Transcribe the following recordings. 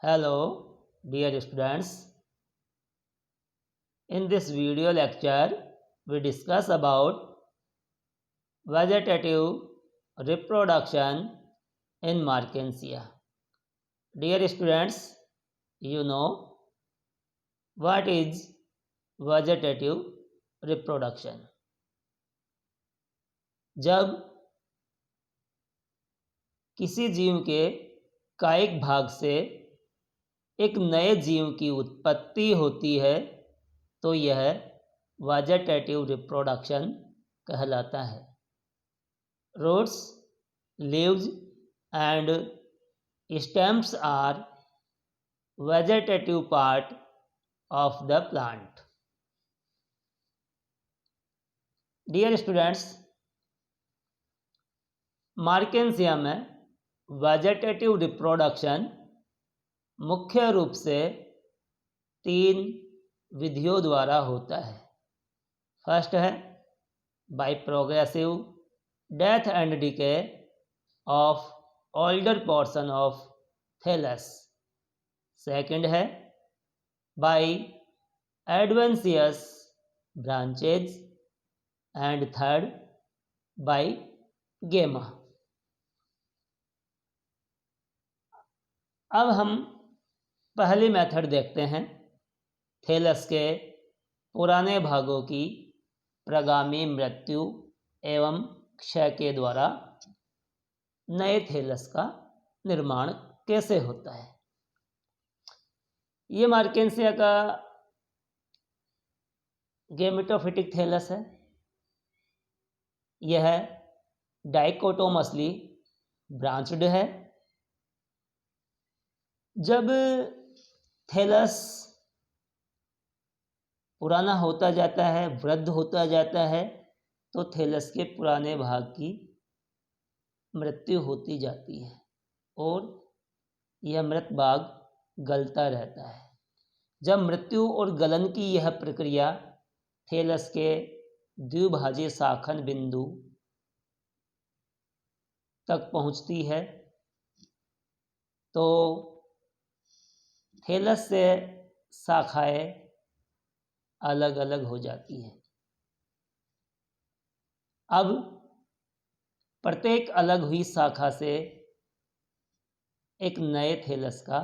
Hello, dear students. In this video lecture, we discuss about vegetative reproduction in Markensia. Dear students, you know what is vegetative reproduction? जब किसी जीव के कायिक भाग से एक नए जीव की उत्पत्ति होती है तो यह वेजिटेटिव रिप्रोडक्शन कहलाता है। Roots, leaves and stems are vegetative part of the plant. Dear students, Marchantia में वेजिटेटिव रिप्रोडक्शन मुख्य रूप से 3 विधियों द्वारा होता है। फर्स्ट है by progressive death and decay of older portion of thallus. Second है by adventitious branches and third by gemma. अब हम पहली मेथड देखते हैं, थैलस के पुराने भागों की प्रगामी मृत्यु एवं क्षय के द्वारा नए थैलस का निर्माण कैसे होता है। ये मार्केंसिया का गैमेटोफिटिक थैलस है। यह डाइकोटोमसली ब्रांच्ड है। जब थैलस पुराना होता जाता है, वृद्ध होता जाता है, तो थैलस के पुराने भाग की मृत्यु होती जाती है और यह मृत भाग गलता रहता है। जब मृत्यु और गलन की यह प्रक्रिया थैलस के द्विभाजीय शाखन बिंदु तक पहुंचती है तो थैलस से शाखाएं अलग अलग हो जाती हैं। अब प्रत्येक अलग हुई शाखा से एक नए थैलस का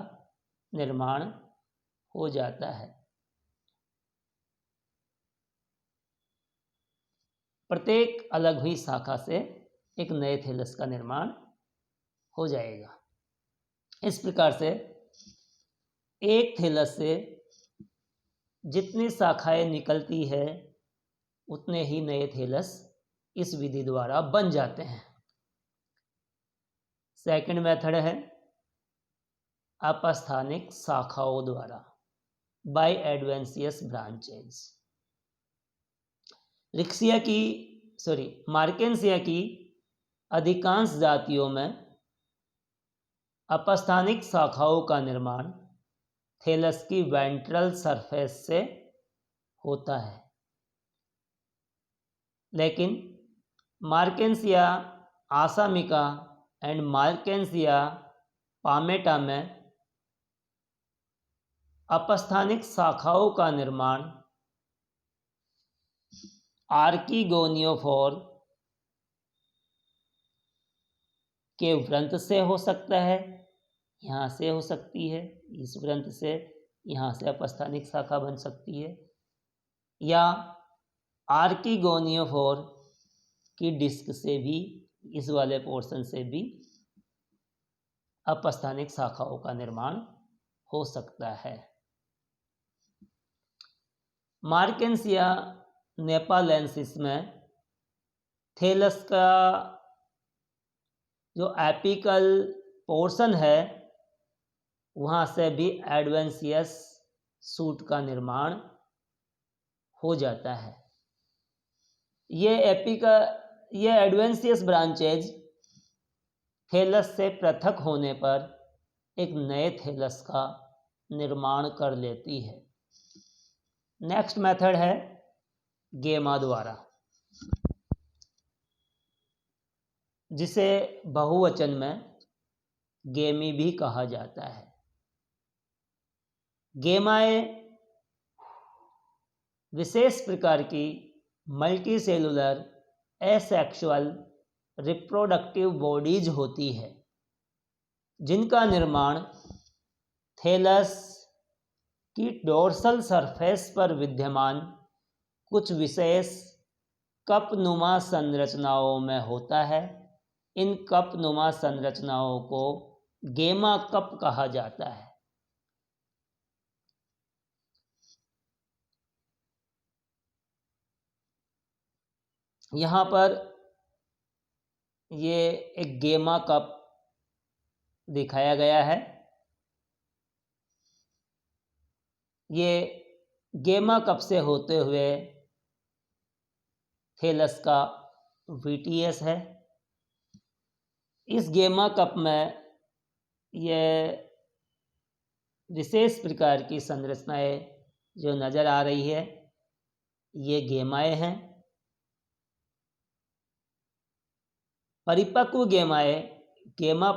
निर्माण हो जाता है। प्रत्येक अलग हुई शाखा से एक नए थैलस का निर्माण हो जाएगा। इस प्रकार से एक थैलस से जितनी शाखाएं निकलती है उतने ही नए थैलस इस विधि द्वारा बन जाते हैं। सेकंड मेथड है अपस्थानिक शाखाओं द्वारा, बाय एडवेंशियस ब्रांचेज। मार्केंसिया की अधिकांश जातियों में अपस्थानिक शाखाओं का निर्माण थैलस की वेंट्रल सरफेस से होता है, लेकिन मार्केंसिया आसामिका एंड मार्केंसिया पामेटा में अपस्थानिक शाखाओं का निर्माण आर्किगोनियोफोर के व्रंत से हो सकता है। यहाँ से हो सकती है, इस व्रंत से यहाँ से अपस्थानिक शाखा बन सकती है, या आर्किगोनियोफोर की डिस्क से भी, इस वाले पोर्शन से भी अपस्थानिक शाखाओं का निर्माण हो सकता है। मार्केंसिया नेपालेंसिस में थैलस का जो एपिकल पोर्शन है वहाँ से भी एडवेंशियस सूट का निर्माण हो जाता है। ये एडवेंशियस ब्रांचेज थैलस से पृथक होने पर एक नए थैलस का निर्माण कर लेती है। नेक्स्ट मेथड है गेमा द्वारा, जिसे बहुवचन में गेमी भी कहा जाता है। गेमाएं विशेष प्रकार की multi cellular asexual reproductive bodies होती है जिनका निर्माण थैलस की डोर्सल सरफेस पर विद्यमान कुछ विशेष कप नुमा संरचनाओं में होता है। इन कप नुमा संरचनाओं को गेमा कप कहा जाता है। यहाँ पर ये एक गेमा कप दिखाया गया है। ये गेमा कप से होते हुए थैलस का वीटीएस है। इस गेमा कप में यह विशेष प्रकार की संरचनाएं जो नज़र आ रही है ये गेमाएं हैं। परिपक्व गेमाएं गेमा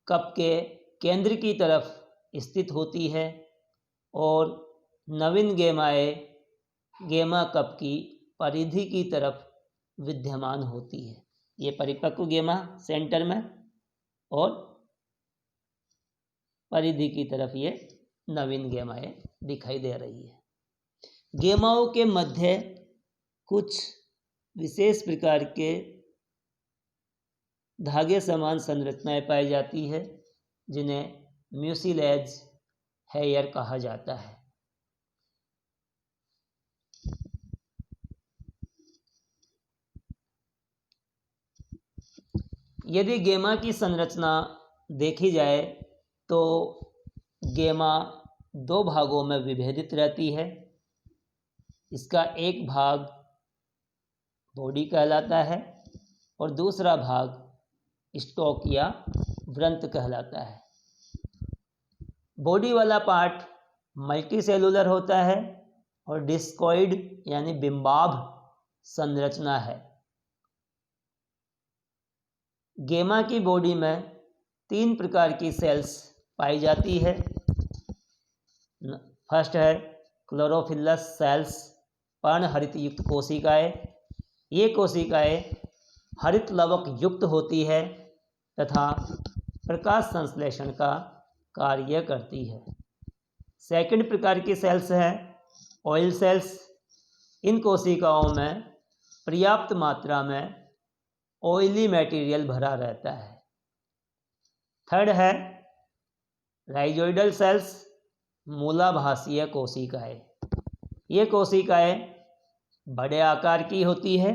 कप के केंद्र की तरफ स्थित होती है और नवीन गेमाएं गेमा कप की परिधि की तरफ विद्यमान होती है। ये परिपक्व गेमा सेंटर में और परिधि की तरफ ये नवीन गेमाएं दिखाई दे रही है। गेमाओं के मध्य कुछ विशेष प्रकार के धागे समान संरचनाएं पाई जाती है जिन्हें म्यूसिलेज हेयर कहा जाता है। यदि गेमा की संरचना देखी जाए तो गेमा दो भागों में विभेदित रहती है। इसका एक भाग बॉडी कहलाता है और दूसरा भाग स्टॉक या वृंत कहलाता है। बॉडी वाला पार्ट मल्टी सेलुलर होता है और डिस्कॉइड यानी बिंबाभ संरचना है। गेमा की बॉडी में 3 प्रकार की सेल्स पाई जाती है। फर्स्ट है क्लोरोफिलस सेल्स, पर्णहरित युक्त कोशिकाएं। ये कोशिकाएं हरित लवक युक्त होती है तथा प्रकाश संश्लेषण का कार्य करती है। सेकंड प्रकार की सेल्स है ऑयल सेल्स। इन कोशिकाओं में पर्याप्त मात्रा में ऑयली मटेरियल भरा रहता है। थर्ड है राइजोइडल सेल्स, मूलाभासीय कोशिकाएं। ये कोशिकाएं बड़े आकार की होती है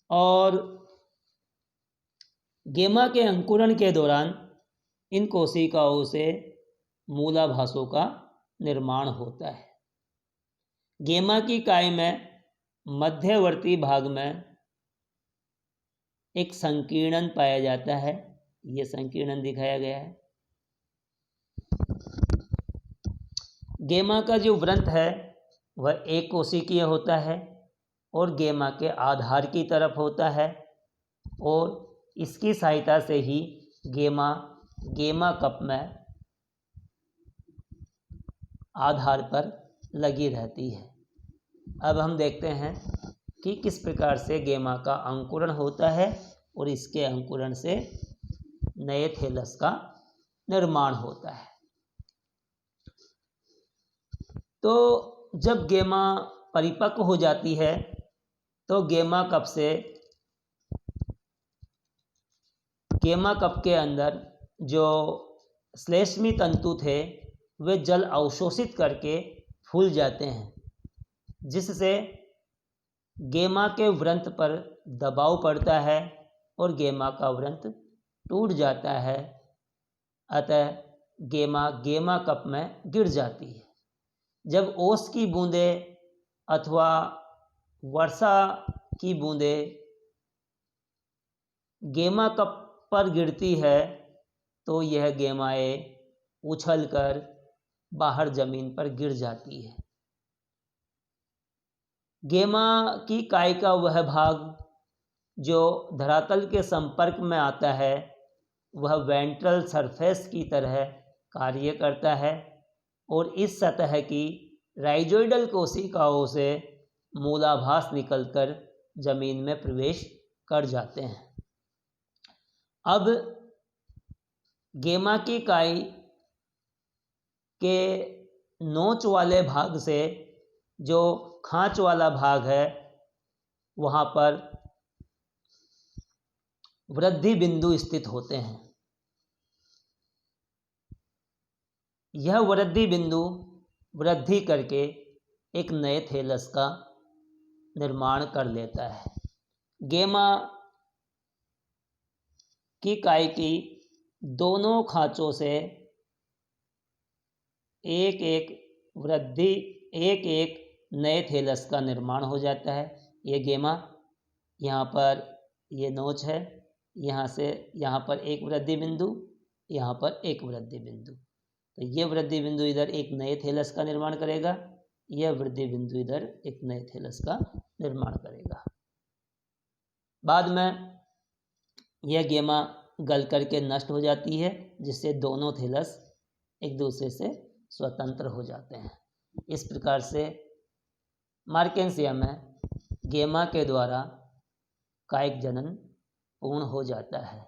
और गेमा के अंकुरण के दौरान इन कोशिकाओं से मूलाभासों का निर्माण होता है। गेमा की काई में मध्यवर्ती भाग में एक संकीर्णन पाया जाता है। ये संकीर्णन दिखाया गया है। गेमा का जो वृंत है वह एक कोशिकीय होता है और गेमा के आधार की तरफ होता है और इसकी सहायता से ही गेमा कप में आधार पर लगी रहती है। अब हम देखते हैं कि किस प्रकार से गेमा का अंकुरण होता है और इसके अंकुरण से नए थैलस का निर्माण होता है। तो जब गेमा परिपक्व हो जाती है तो गेमा कप के अंदर जो श्लेष्मी तंतु थे वे जल अवशोषित करके फूल जाते हैं, जिससे गेमा के वृंत पर दबाव पड़ता है और गेमा का वृंत टूट जाता है। अतः गेमा कप में गिर जाती है। जब ओस की बूंदें अथवा वर्षा की बूंदें गेमा कप पर गिरती है तो यह गेमाएं उछलकर बाहर जमीन पर गिर जाती है। गेमा की काई का वह भाग जो धरातल के संपर्क में आता है वह वेंट्रल सरफेस की तरह कार्य करता है और इस सतह की राइजोइडल कोशिकाओं से मूलाभास निकलकर जमीन में प्रवेश कर जाते हैं। अब गेमा की काई के नोच वाले भाग से जो खांच वाला भाग है वहाँ पर वृद्धि बिंदु स्थित होते हैं। यह वृद्धि बिंदु वृद्धि करके एक नए थैलस का निर्माण कर लेता है। गेमा की काई की दोनों खांचों से एक एक नए थैलस का निर्माण हो जाता है। ये गेमा, यहाँ पर ये नोच है, यहाँ से यहाँ पर एक वृद्धि बिंदु, यहाँ पर एक वृद्धि बिंदु। तो ये वृद्धि बिंदु इधर एक नए थैलस का निर्माण करेगा, यह वृद्धि बिंदु इधर एक नए थैलस का निर्माण करेगा। बाद में यह गेमा गल करके नष्ट हो जाती है, जिससे दोनों थैलस एक दूसरे से स्वतंत्र हो जाते हैं। इस प्रकार से मार्केंसिया में गेमा के द्वारा कायिक जनन पूर्ण हो जाता है।